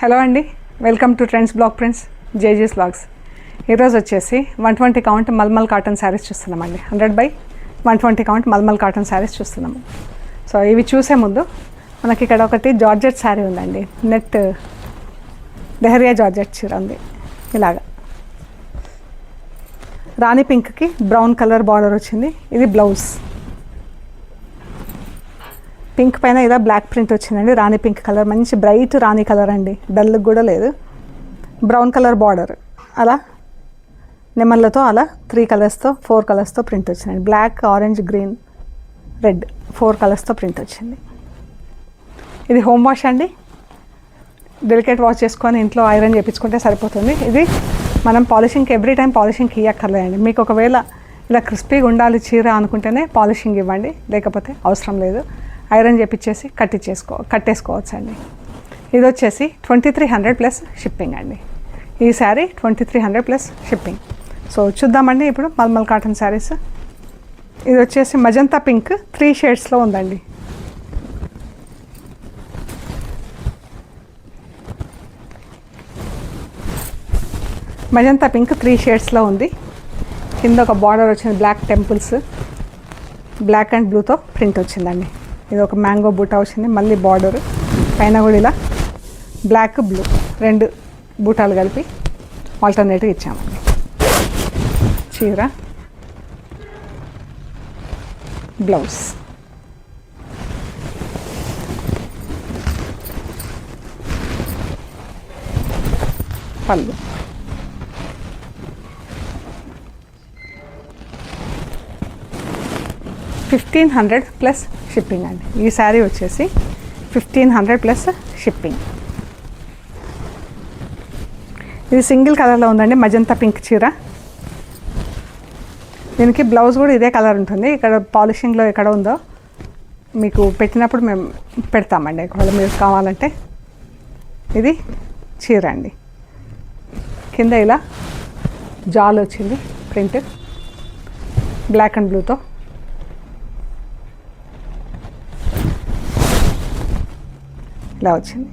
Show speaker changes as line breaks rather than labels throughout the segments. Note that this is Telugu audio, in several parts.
హలో అండి, welcome to trends blog prints జేజీస్ బ్లాగ్స్. ఈరోజు వచ్చేసి 120 కౌంట్ మల్మల్ కాటన్ శారీస్ చూస్తున్నామండి. 100/120 కౌంట్ మల్మల్ కాటన్ శారీస్ చూస్తున్నాము. సో ఇవి చూసే ముందు మనకి ఇక్కడ ఒకటి జార్జెట్ శారీ ఉందండి. నెట్ డెహరియా జార్జెట్ చీర ఉంది. ఇలాగా రాణి పింక్కి బ్రౌన్ కలర్ బార్డర్ వచ్చింది. ఇది బ్లౌజ్. పింక్ పైన ఇలా బ్లాక్ ప్రింట్ వచ్చిందండి. రాణి పింక్ కలర్, మంచి బ్రైట్ రాణి కలర్ అండి, డల్ కూడా లేదు. బ్రౌన్ కలర్ బార్డర్, అలా నెమళ్ళతో అలా 3 కలర్స్తో 4 కలర్స్తో ప్రింట్ వచ్చిందండి. బ్లాక్, ఆరెంజ్, గ్రీన్, రెడ్ 4 కలర్స్తో ప్రింట్ వచ్చింది. ఇది హోమ్ వాష్ అండి. డెలికేట్ వాష్ చేసుకొని ఇంట్లో ఐరన్ చేయించుకుంటే సరిపోతుంది. ఇది మనం పాలిషింగ్కి ఎవ్రీ టైం పాలిషింగ్కి ఇవ్వక్కర్లేదండి. మీకు ఒకవేళ ఇలా క్రిస్పీగా ఉండాలి చీర అనుకుంటేనే పాలిషింగ్ ఇవ్వండి, లేకపోతే అవసరం లేదు. ఐరన్ చేపించేసి కట్టేసుకోవచ్చు అండి. ఇది వచ్చేసి 2300 ప్లస్ షిప్పింగ్ అండి. ఈ శారీ 2300 ప్లస్ షిప్పింగ్. సో చూద్దామండి ఇప్పుడు మల్మల్ కాటన్ శారీస్. ఇది వచ్చేసి మజంతా పింక్ 3 షేడ్స్లో ఉందండి. మజంతా పింక్ 3 షేడ్స్లో ఉంది. కింద ఒక బార్డర్ వచ్చింది, బ్లాక్ టెంపుల్స్, బ్లాక్ అండ్ బ్లూతో ప్రింట్ వచ్చిందండి. ఇది ఒక మ్యాంగో బూటా వచ్చింది, మళ్ళీ బార్డర్ పైన కూడా ఇలా బ్లాక్ బ్లూ 2 బూటాలు కలిపి ఆల్టర్నేట్గా ఇచ్చామండి. చీర, బ్లౌజ్, పళ్ళు, $1500 ప్లస్ షిప్పింగ్ అండి. ఈ శారీ వచ్చేసి 1500 ప్లస్ షిప్పింగ్. ఇది సింగిల్ కలర్లో ఉందండి, మజంతా పింక్ చీర. దీనికి బ్లౌజ్ కూడా ఇదే కలర్ ఉంటుంది. ఇక్కడ పాలిషింగ్లో ఎక్కడ ఉందో మీకు పెట్టినప్పుడు మేము పెడతామండి, ఒకవేళ మీరు కావాలంటే. ఇది చీర అండి. కింద ఇలా జాల్ వచ్చింది ప్రింట్, బ్లాక్ అండ్ బ్లూతో. ఇలా వచ్చింది,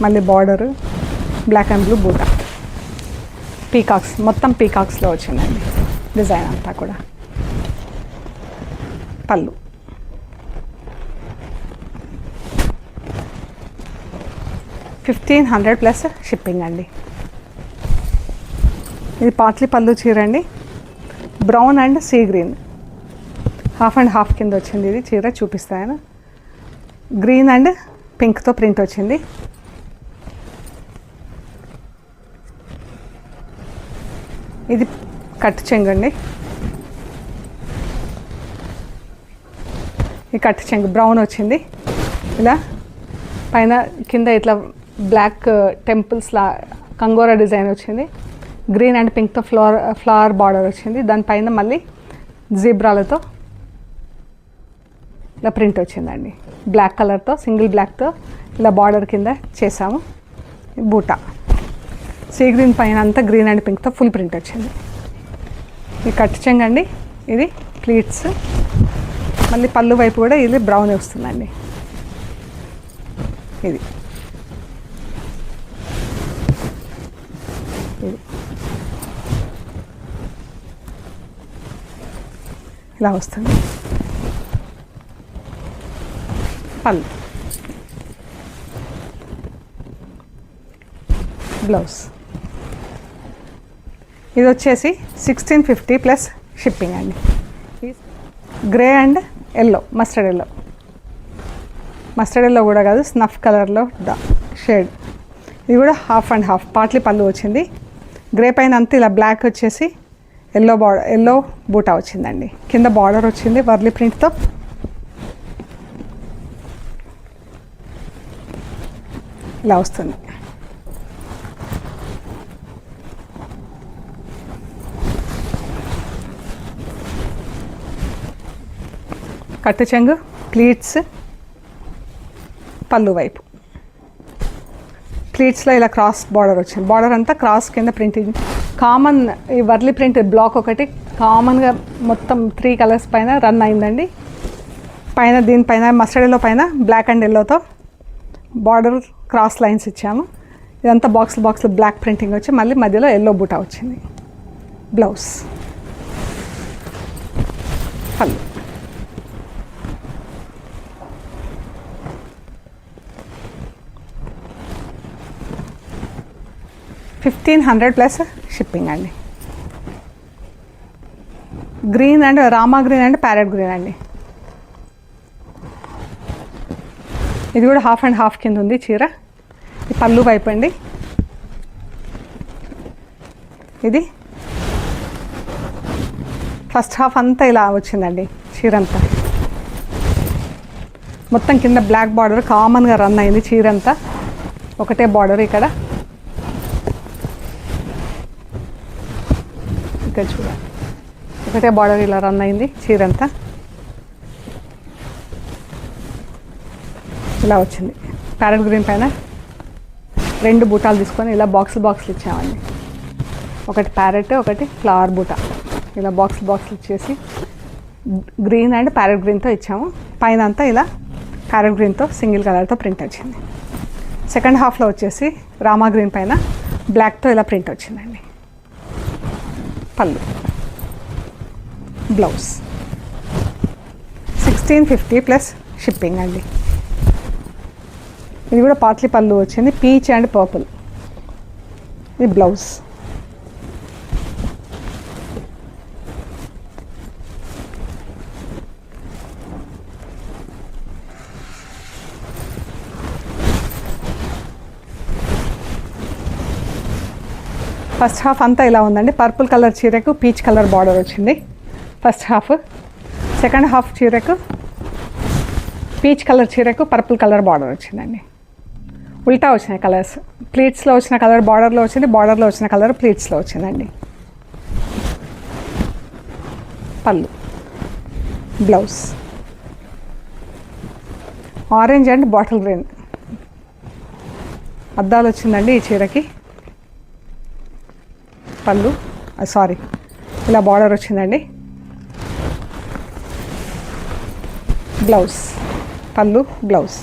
మళ్ళీ బార్డరు బ్లాక్ అండ్ బ్లూ బూటా, పీకాక్స్, మొత్తం పీకాక్స్లో వచ్చిందండి డిజైన్ అంతా కూడా. పళ్ళు, $1500 ప్లస్ షిప్పింగ్ అండి. ఇది పాట్లీ పళ్ళు చీర అండి. Brown and sea green, half and half కింద వచ్చింది. ఇది చీర చూపిస్తాను. గ్రీన్ అండ్ పింక్తో ప్రింట్ వచ్చింది. ఇది కట్ చెంగు అండి. ఈ కట్ చెంగు బ్రౌన్ వచ్చింది. ఇలా పైన కింద ఇట్లా బ్లాక్ టెంపుల్స్లా కంగోరా డిజైన్ వచ్చింది. గ్రీన్ అండ్ పింక్తో ఫ్లవర్ బార్డర్ వచ్చింది. దానిపైన మళ్ళీ జీబ్రాలతో ఇలా ప్రింట్ వచ్చిందండి. బ్లాక్ కలర్తో, సింగిల్ బ్లాక్తో ఇలా బార్డర్ కింద చేసాము. బూటా, సీ గ్రీన్ పైన అంతా గ్రీన్ అండ్ పింక్తో ఫుల్ ప్రింట్ వచ్చింది. ఇది కట్ చెంగు అండి. ఇది ప్లీట్స్, మళ్ళీ పళ్ళు వైపు కూడా ఇది బ్రౌన్ వస్తుందండి. ఇది ఇలా వస్తుంది. పళ్ళు, బ్లౌజ్. ఇది వచ్చేసి 1650 ప్లస్ షిప్పింగ్ అండి. Grey and yellow, mustard yellow కూడా కాదు, స్నఫ్ కలర్లో షేడ్. ఇది కూడా హాఫ్ అండ్ హాఫ్ పాట్లీ పళ్ళు వచ్చింది. గ్రే పైన అంతా ఇలా బ్లాక్ వచ్చేసి ఎల్లో బూటా వచ్చిందండి. కింద బార్డర్ వచ్చింది వర్లీ ప్రింట్తో. ఇలా వస్తుంది. కట్టు చెంగు, ప్లీట్స్, పళ్ళు వైపు ప్లీట్స్లో ఇలా క్రాస్ బార్డర్ వచ్చింది. బార్డర్ అంతా క్రాస్ కింద ప్రింటింగ్ కామన్. ఈ వర్లీ ప్రింట్ బ్లాక్ ఒకటి కామన్గా మొత్తం 3 కలర్స్ పైన రన్ అయిందండి. దీనిపైన మస్టర్డ్ ఎల్లో పైన బ్లాక్ అండ్ ఎల్లోతో బార్డర్ క్రాస్ లైన్స్ ఇచ్చాము. ఇదంతా బాక్స్లు బ్లాక్ ప్రింటింగ్ వచ్చి మళ్ళీ మధ్యలో ఎల్లో బూటా వచ్చింది. బ్లౌజ్, పళ్ళు. $1,500 ప్లస్ షిప్పింగ్ అండి. Green and Rama green and parrot green అండి. ఇది కూడా హాఫ్ అండ్ హాఫ్ కింద ఉంది చీర. ఈ పళ్ళు వైపు అండి. ఇది ఫస్ట్ హాఫ్ అంతా ఇలా వచ్చిందండి చీర అంతా. మొత్తం కింద బ్లాక్ బార్డర్ కామన్గా రన్ అయింది చీర అంతా. ఒకటే బార్డర్ ఇక్కడ చూడండి, ఒకటే బార్డర్ ఇలా రన్ అయింది చీర అంతా. ఇలా వచ్చింది. ప్యారెట్ గ్రీన్ పైన 2 బూటాలు తీసుకొని ఇలా బాక్సులు ఇచ్చామండి. ఒకటి ప్యారెట్, ఒకటి ఫ్లవర్ బూటా. ఇలా బాక్సులు ఇచ్చేసి గ్రీన్ అండ్ ప్యారెట్ గ్రీన్తో ఇచ్చాము. పైన అంతా ఇలా ప్యారెట్ గ్రీన్తో సింగిల్ కలర్తో ప్రింట్ వచ్చింది. సెకండ్ హాఫ్లో వచ్చేసి రామా గ్రీన్ పైన బ్లాక్తో ఇలా ప్రింట్ వచ్చిందండి. పళ్ళు, బ్లౌజ్. 1650 ప్లస్ షిప్పింగ్ అండి. ఇది కూడా పాట్లీ పళ్ళు వచ్చింది, పీచ్ అండ్ పర్పుల్. ఇది బ్లౌజ్. ఫస్ట్ హాఫ్ అంతా ఇలా ఉందండి. పర్పుల్ కలర్ చీరకు పీచ్ కలర్ బార్డర్ వచ్చింది ఫస్ట్ హాఫ్. సెకండ్ హాఫ్ చీరకు పీచ్ కలర్ చీరకు పర్పుల్ కలర్ బార్డర్ వచ్చిందండి. ఉల్టా వచ్చినాయి కలర్స్. ప్లీట్స్లో వచ్చిన కలర్ బార్డర్లో వచ్చింది, బార్డర్లో వచ్చిన కలర్ ప్లీట్స్లో వచ్చిందండి. పళ్ళు, blouse. Orange and bottle green అద్దాలు వచ్చిందండి ఈ చీరకి. పళ్ళు ఇలా బార్డర్ వచ్చిందండి. బ్లౌజ్, పళ్ళు, బ్లౌజ్.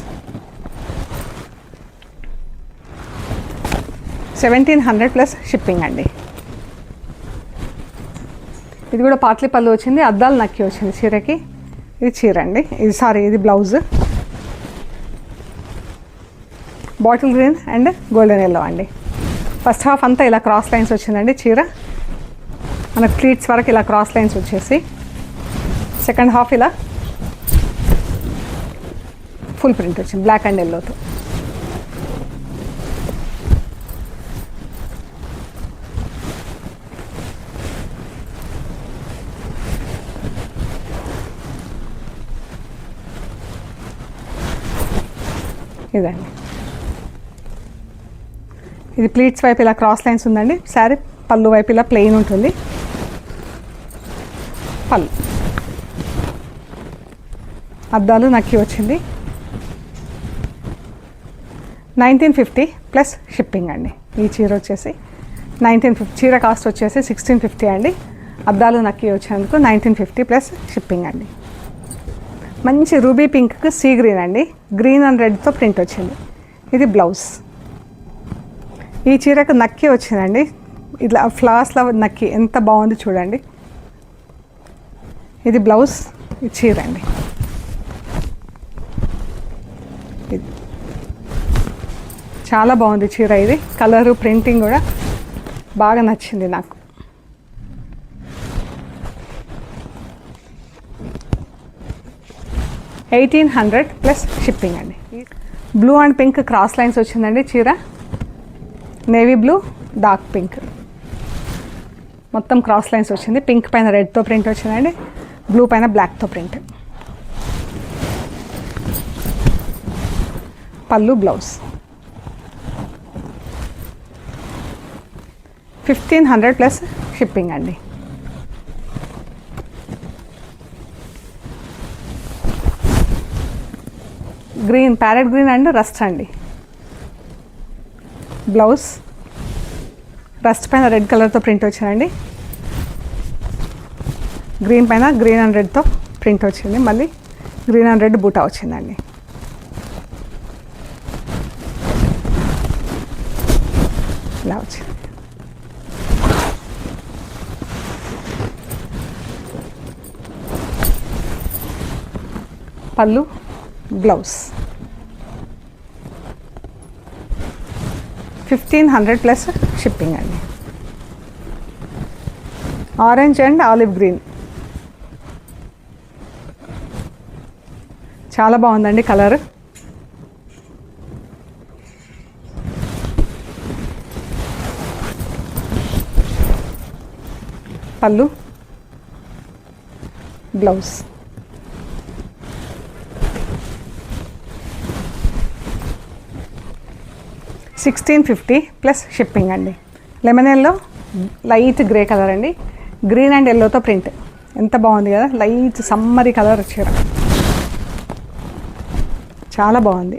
1700 ప్లస్ షిప్పింగ్ అండి. ఇది కూడా పాట్లీ పళ్ళు వచ్చింది, అద్దాలు నక్కి వచ్చింది చీరకి. ఇది చీర అండి, ఇది blouse. Bottle green and golden yellow అండి. ఫస్ట్ హాఫ్ అంతా ఇలా క్రాస్ లైన్స్ వచ్చిందండి చీర. మనకు ప్లీట్స్ వరకు ఇలా క్రాస్ లైన్స్ వచ్చేసి సెకండ్ హాఫ్ ఇలా ఫుల్ ప్రింట్ వచ్చింది బ్లాక్ అండ్ ఎల్లోతో. ఇదండి, ఇది ప్లీట్స్ వైపు ఇలా క్రాస్ లైన్స్ ఉందండి. శారీ పళ్ళు వైపు ఇలా ప్లెయిన్ ఉంటుంది. పళ్ళు, అద్దాలు నక్కి వచ్చింది. 1950 ప్లస్ షిప్పింగ్ అండి. ఈ చీర వచ్చేసి 1950. చీర కాస్ట్ వచ్చేసి 1650 అండి. అద్దాలు నక్కి వచ్చేందుకు 1950 ప్లస్ షిప్పింగ్ అండి. మంచి రూబీ పింక్కి సీ గ్రీన్ అండి. గ్రీన్ అండ్ రెడ్తో ప్రింట్ వచ్చింది. ఇది బ్లౌజ్. ఈ చీరకు నక్కి వచ్చిందండి, ఇట్లా ఫ్లవర్స్లో నక్కి ఎంత బాగుంది చూడండి. ఇది బ్లౌజ్, ఇది చీర అండి. ఇది చాలా బాగుంది చీర. ఇది కలరు ప్రింటింగ్ కూడా బాగా నచ్చింది నాకు. $1,800 ప్లస్ షిప్పింగ్ అండి. Blue and pink cross lines వచ్చిందండి చీర. నేవీ బ్లూ, డార్క్ పింక్ మొత్తం క్రాస్ లైన్స్ వచ్చింది. పింక్ పైన రెడ్తో ప్రింట్ వచ్చిందండి, బ్లూ పైన బ్లాక్తో ప్రింట్. పళ్ళు, బ్లౌజ్. 1500 ప్లస్ షిప్పింగ్ అండి. Green, parrot green and rust అండి. బ్లౌజ్ రస్ట్ పైన రెడ్ కలర్తో ప్రింట్ వచ్చిందండి. గ్రీన్ పైన గ్రీన్ అండ్ రెడ్తో ప్రింట్ వచ్చింది. మళ్ళీ గ్రీన్ అండ్ రెడ్ బూటా వచ్చిందండి. ఇలా వచ్చింది. పళ్ళు, బ్లౌజ్ 1500 ప్లస్ షిప్పింగ్ అండి. ఆరెంజ్ అండ్ ఆలివ్ గ్రీన్ చాలా బాగుందండి కలర్. పళ్ళు, బ్లౌజ్ 1650 ప్లస్ షిప్పింగ్ అండి. Lemon yellow light grey colour అండి, గ్రీన్ అండ్ ఎల్లోతో ప్రింట్. ఎంత బాగుంది కదా, లైట్ సమ్మరీ కలర్ చీర చాలా బాగుంది.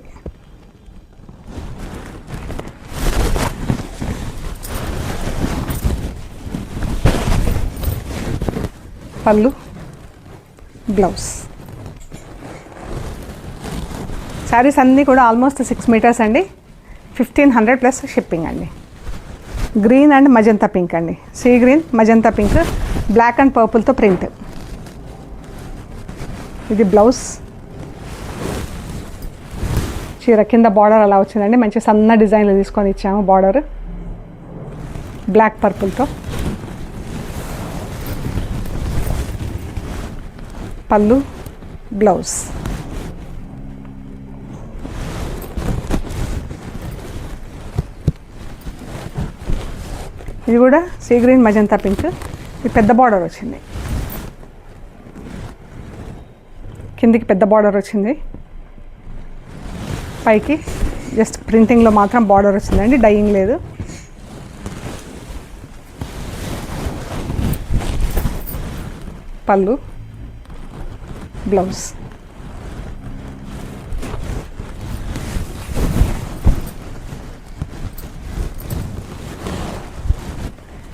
పళ్ళు, బ్లౌజ్. శారీస్ అన్నీ కూడా ఆల్మోస్ట్ 6 మీటర్స్ అండి. 1500 ప్లస్ షిప్పింగ్ అండి. గ్రీన్ అండ్ మజంతా పింక్ అండి, sea green magenta pink, black and పర్పుల్తో ప్రింట్. ఇది బ్లౌజ్. చీర కింద బార్డర్ అలా వచ్చిందండి, మంచి సన్న డిజైన్లు తీసుకొని ఇచ్చాము. బార్డర్ బ్లాక్ పర్పుల్తో. పళ్ళు, బ్లౌజ్. ఇది కూడా సీ గ్రీన్ మజంతా పింక్. ఇది పెద్ద బార్డర్ వచ్చింది, కిందికి పెద్ద బార్డర్ వచ్చింది, పైకి జస్ట్ ప్రింటింగ్లో మాత్రం బార్డర్ వచ్చిందండి, డైయింగ్ లేదు. పళ్ళు, బ్లౌజ్.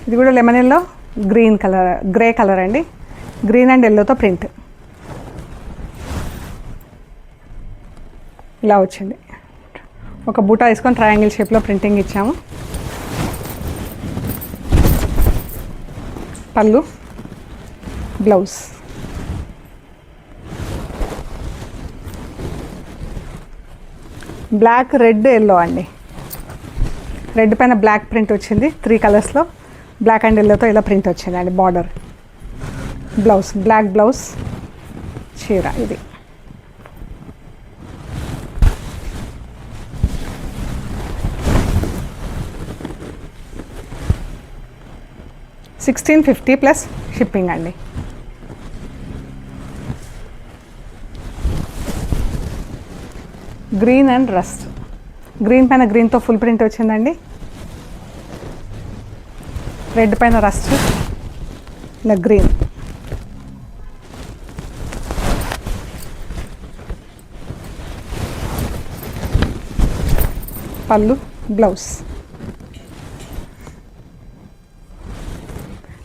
ఇది కూడా lemon yellow green colour, grey colour అండి, గ్రీన్ అండ్ ఎల్లోతో ప్రింట్. ఇలా వచ్చింది. ఒక బూటా వేసుకొని ట్రయాంగిల్ షేప్లో ప్రింటింగ్ ఇచ్చాము. పళ్ళు, బ్లౌజ్. బ్లాక్, రెడ్, ఎల్లో అండి. రెడ్ పైన బ్లాక్ ప్రింట్ వచ్చింది, 3 కలర్స్లో బ్లాక్ అండ్ ఎల్లోతో ఇలా ప్రింట్ వచ్చిందండి. బార్డర్, బ్లౌజ్, బ్లాక్ బ్లౌజ్ చీర. ఇది $1650 ప్లస్ షిప్పింగ్ అండి. Green and rust. గ్రీన్ పైన గ్రీన్తో ఫుల్ ప్రింట్ వచ్చిందండి, రెడ్ పైన రస్ట్, ఇలా గ్రీన్. పళ్ళు, బ్లౌజ్.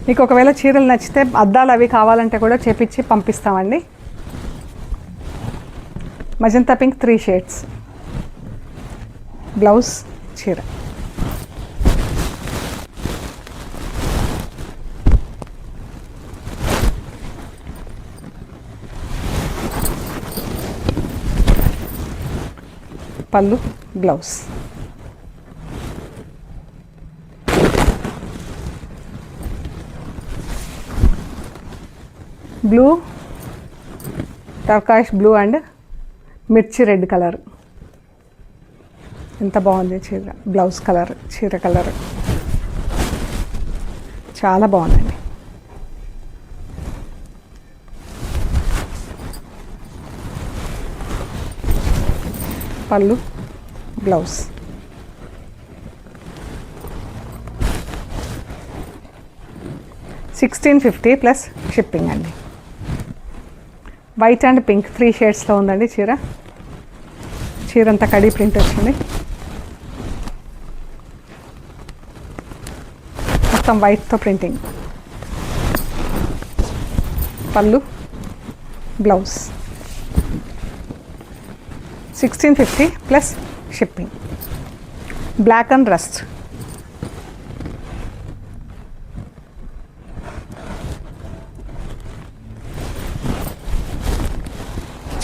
మీకు ఒకవేళ చీరలు నచ్చితే అద్దాలు అవి కావాలంటే కూడా చేపించి పంపిస్తామండి. Magenta pink 3 shades. బ్లౌజ్, చీర. పళ్ళు, బ్లౌజ్. బ్లూ, టర్కాష్ బ్లూ అండ్ మిర్చి రెడ్ కలర్. ఎంత బాగుంది చీర. బ్లౌజ్ కలర్, చీర కలర్ చాలా బాగుందండి. పళ్ళు, బ్లౌజ్. $1650 ప్లస్ షిప్పింగ్ అండి. వైట్ అండ్ పింక్ 3 షేడ్స్లో ఉందండి చీర. చీర అంతా కడీ ప్రింట్ వచ్చింది, మొత్తం వైట్తో ప్రింటింగ్. పళ్ళు, blouse. 1650 plus shipping. Black and rust.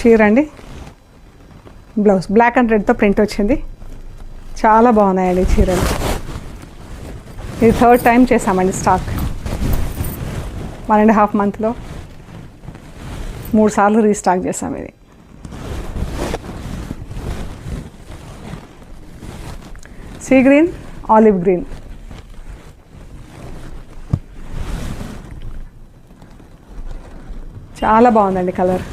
చీర అండి, బ్లౌజ్ బ్లాక్ అండ్ రెడ్తో ప్రింట్ వచ్చింది. చాలా బాగున్నాయండి చీరలు. ఇది 3rd టైం చేసామండి స్టాక్. 1.5 మంత్లో 3 సార్లు రీస్టాక్ చేసాం. ఇది సీ గ్రీన్, ఆలివ్ గ్రీన్. చాలా బాగుందండి కలర్.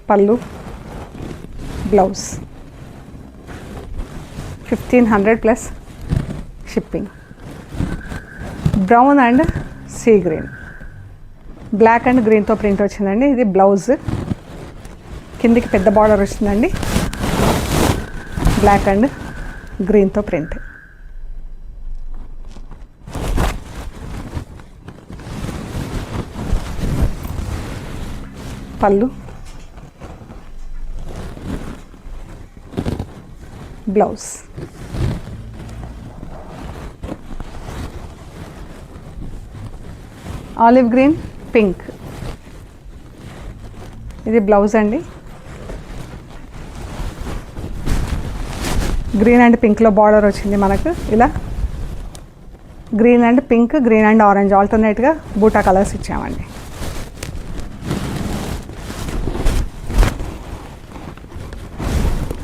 పళ్ళు, blouse 1500 plus shipping. Brown and sea green, black and గ్రీన్తో ప్రింట్ వచ్చిందండి. ఇది బ్లౌజ్, కిందికి పెద్ద బార్డర్ వచ్చిందండి. బ్లాక్ అండ్ గ్రీన్తో ప్రింట్. పళ్ళు, బ్లౌజ్. Olive green, pink. ఇది బ్లౌజ్ అండి. గ్రీన్ అండ్ పింక్లో బార్డర్ వచ్చింది మనకు. ఇలా green and pink, green and orange ఆల్టర్నేట్గా బూటా కలర్స్ ఇచ్చామండి.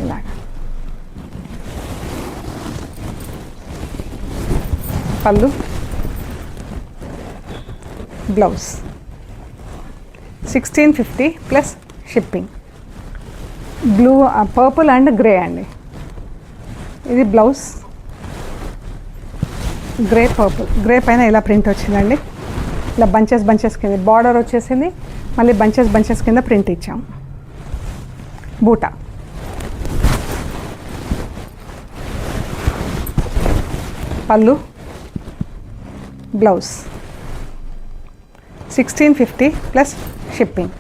ఇలాగ పళ్ళు, blouse 1650 plus shipping. Blue, purple and grey అండి. ఇది బ్లౌజ్, గ్రే పర్పుల్. గ్రే పైన ఇలా ప్రింట్ వచ్చిందండి. ఇలా బంచెస్ కింద బార్డర్ వచ్చేసింది. మళ్ళీ బంచెస్ కింద ప్రింట్ ఇచ్చాం. బూటా, పళ్ళు, blouse 1650 plus shipping.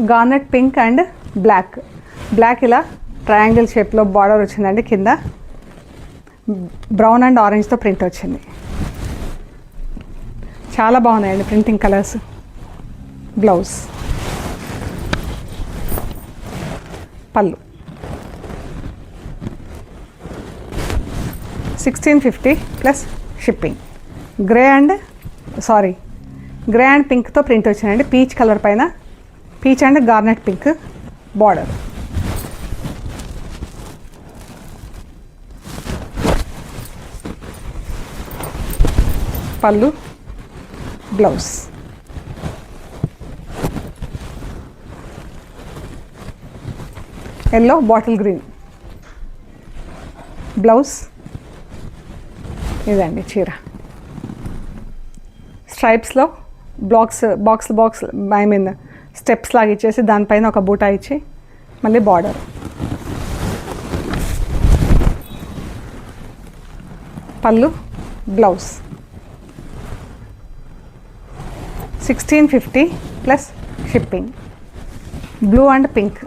Garnet pink and black. Black ఇలా ట్రయాంగిల్ షేప్లో బార్డర్ వచ్చిందండి. కింద బ్రౌన్ అండ్ ఆరెంజ్తో ప్రింట్ వచ్చింది. చాలా బాగున్నాయండి ప్రింటింగ్ కలర్స్. బ్లౌజ్, పళ్ళు 1650 ప్లస్ షిప్పింగ్. గ్రే అండ్ పింక్తో ప్రింట్ వచ్చిందండి. పీచ్ కలర్ పైన peach and garnet pink border. పళ్ళు, blouse. Yellow bottle green, blouse. ఇదండి చీర. స్ట్రైప్స్లో బాక్స్ ఐ మీన్ స్టెప్స్ లాగా ఇచ్చేసి దానిపైన ఒక బూటా ఇచ్చి మళ్ళీ బార్డర్. పళ్ళు, blouse 1650 plus shipping. Blue and pink.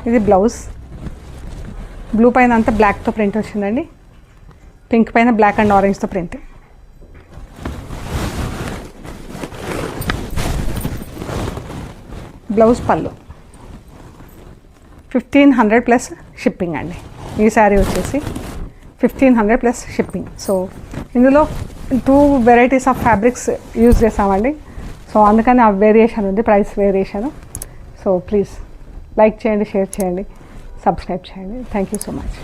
ఇది బ్లౌజ్. బ్లూ పైన అంతా బ్లాక్తో ప్రింట్ వచ్చిందండి. పింక్ పైన బ్లాక్ అండ్ ఆరెంజ్తో ప్రింట్. బ్లౌజ్, పళ్ళు 1500 ప్లస్ షిప్పింగ్ అండి. ఈ శారీ వచ్చేసి 1500 ప్లస్ షిప్పింగ్. సో ఇందులో 2 వెరైటీస్ ఆఫ్ ఫ్యాబ్రిక్స్ యూజ్ చేసామండి. సో అందుకని ఆ వేరియేషన్ ఉంది, price variation. So please like చేయండి, షేర్ చేయండి, సబ్స్క్రైబ్ చేయండి. Thank you so much.